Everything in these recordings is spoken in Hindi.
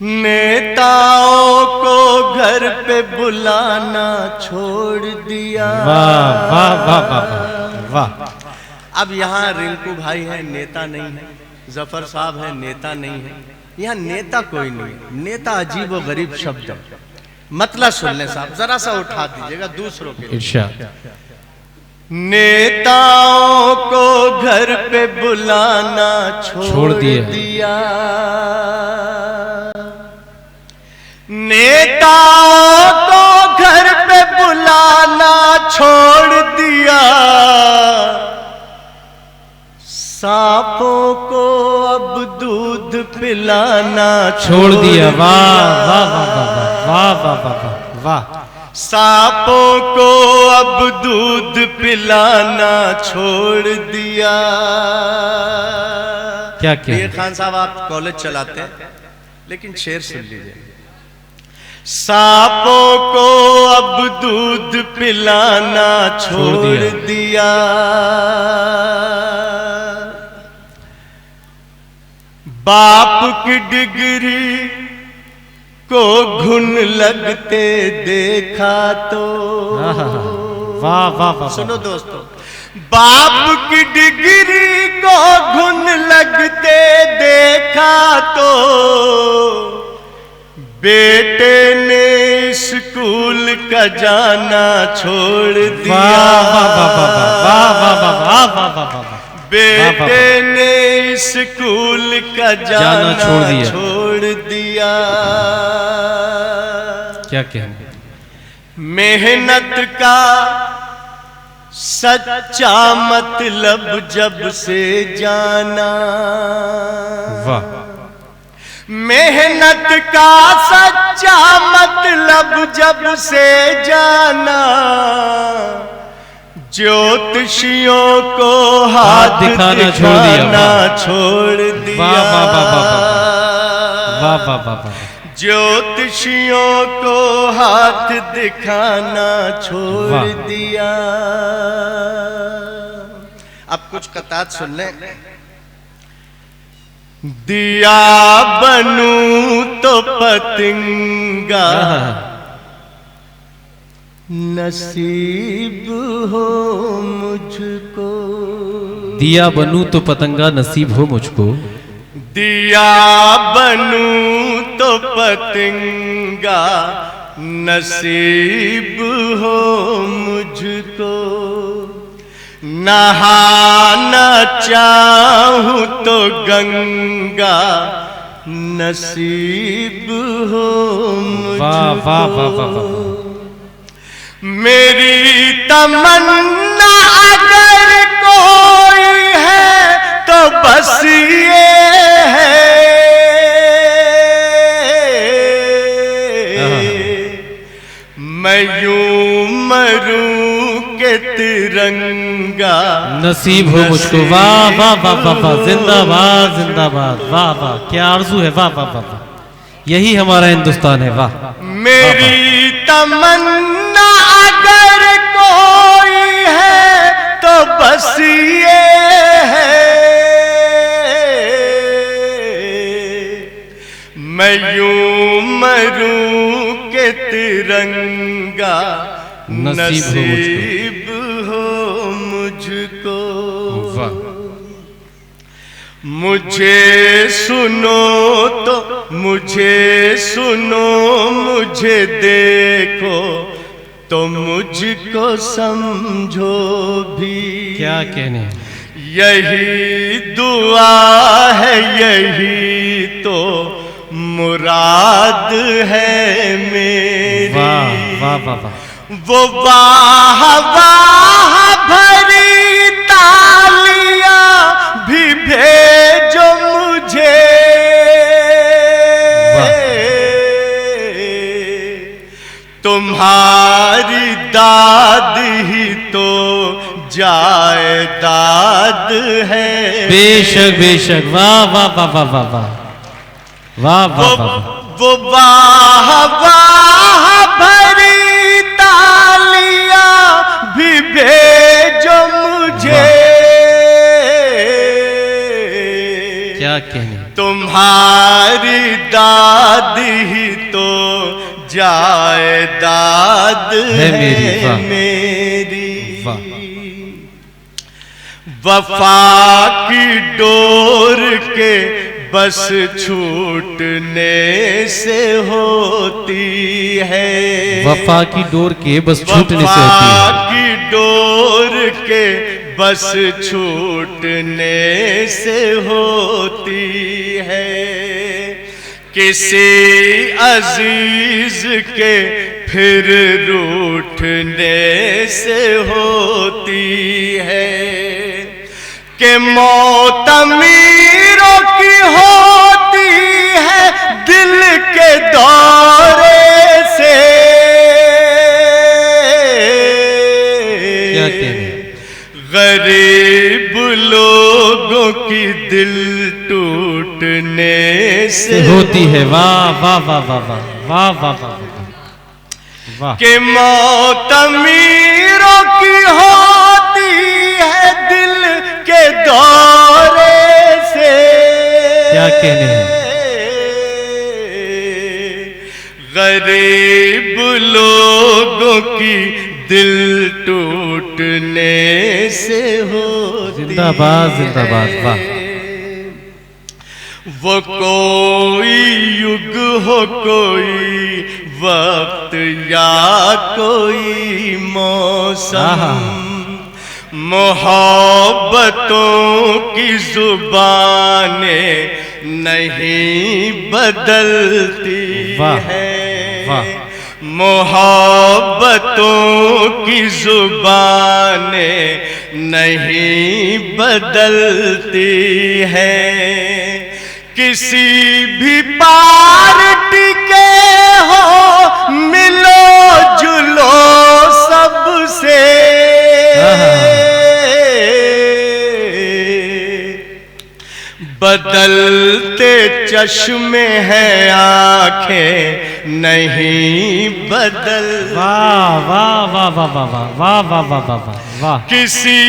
नेताओं को घर पे बुलाना छोड़ दिया। वाह वाह वाह वाह वाह। अब यहाँ रिंकू भाई है, नेता नहीं है, जफर साहब है, नेता नहीं है, यहाँ नेता कोई नहीं है। नेता अजीब व गरीब शब्द है। मतलब सुन ले साहब, जरा सा उठा दीजिएगा दूसरों के लिए। इरशाद। नेताओं को घर पे बुलाना छोड़ दिया। नेताओं को घर पे बुलाना छोड़ दिया। सांपों को अब दूध पिलाना छोड़ दिया। वाह वाह वाह वाह वाह वाह वाह वाह। सांपों को अब दूध पिलाना छोड़ दिया। क्या क्या ये खान साहब, आप कॉलेज चलाते हैं, लेकिन शेर सुन लीजिए। सांपों को अब दूध पिलाना छोड़ दिया। बाप की डिग्री को घुन लगते देखा तो। वाह वाह वाह। सुनो दोस्तों, बाप की डिग्री को घुन लगते देखा तो बेटे ने स्कूल का जाना छोड़ दिया। वाह वाह वाह वाह वाह वाह वाह। बेटे ने स्कूल का जाना छोड़ दिया। क्या कहना। मेहनत का सच्चा मतलब जब से जाना। वाह। मेहनत का सच्चा मतलब जब से जाना। ज्योतिषियों को हाथ दिखाना छोड़ दिया। वाह वाह वाह वाह वाह। ज्योतिषियों को हाथ दिखाना छोड़ दिया। अब कुछ कतार सुन ले। दिया बनूं तो पतंगा नसीब हो मुझको। दिया बनूं तो पतंगा नसीब हो मुझको। दिया बनूं तो पतंगा नसीब हो मुझको। नहाना चाहूं तो गंगा नसीब हो मुझको। वाह वाह वाह वाह। मेरी तमन्ना अगर कोई है तो बस ये है। मैं यूं मरूं के तिरंगा नसीब हो मुझको। वाह वाह वाह वाह वाह। जिंदाबाद जिंदाबाद। वाह वाह, क्या आरज़ू है। वाह वाह वाह। यही हमारा हिंदुस्तान है। वाह। मेरी तमन्ना अगर कोई है तो बस ये है। मैं यूं मरूं के तिरंगा नसीब हो मुझको। मुझे सुनो तो मुझे सुनो, मुझे देखो तो मुझको समझो भी। क्या कहने। यही दुआ है, यही तो मुराद है मेरी। वाह वाह वाह वाह। वो वाह वाह भरी तालियां भी भेजो मुझे। तुम्हारी दाद ही तो जायदाद है। बेशक बेशक। वाह वाह वाह वाह वाह वाह वाह वाह वाह। वो वाह वाह भरी तालियां भी भेजो मुझे। क्या कहने। तुम तुम्हारी दाद ही तो जायदाद है मेरी। वफा की डोर के बस छूटने से होती है। वफा की डोर के बस छूटने से होती है। वफा की डोर के बस छूटने से होती है। किसी अजीज के फिर रूठने से होती है। कि मौत अमीरों की होती है दिल के दौरे से। क्या कहने, गरीब लोगों की दिल टूटने से होती है। वाह वाह वाह वाह वाह वाह वाह वाह वाह। कि मौत अमीरों की होती है दिल के दौरे से। क्या कहने हैं, गरीब लोगों की दिल टूटने से होती। जिंदाबाद जिंदाबाद, वाह। वो कोई युग हो, कोई वक्त या कोई मौसम, मोहब्बतों की जुबानें नहीं बदलती है। मोहब्बतों की जुबानें नहीं बदलती है। किसी भी पार्टी के हो मिलो जुलो सबसे। बदलते चश्मे हैं आंखें नहीं बदल। वाह वाह वाह वाह वाह वाह वाह वाह वाह वाह वाह। किसी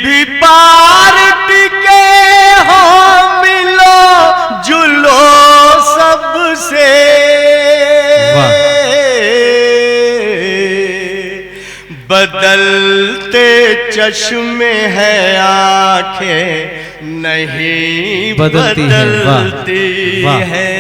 भी पार्टी के हो मिलो जुलो सबसे। बदलते चश्मे हैं आंखें नहीं बदलती है।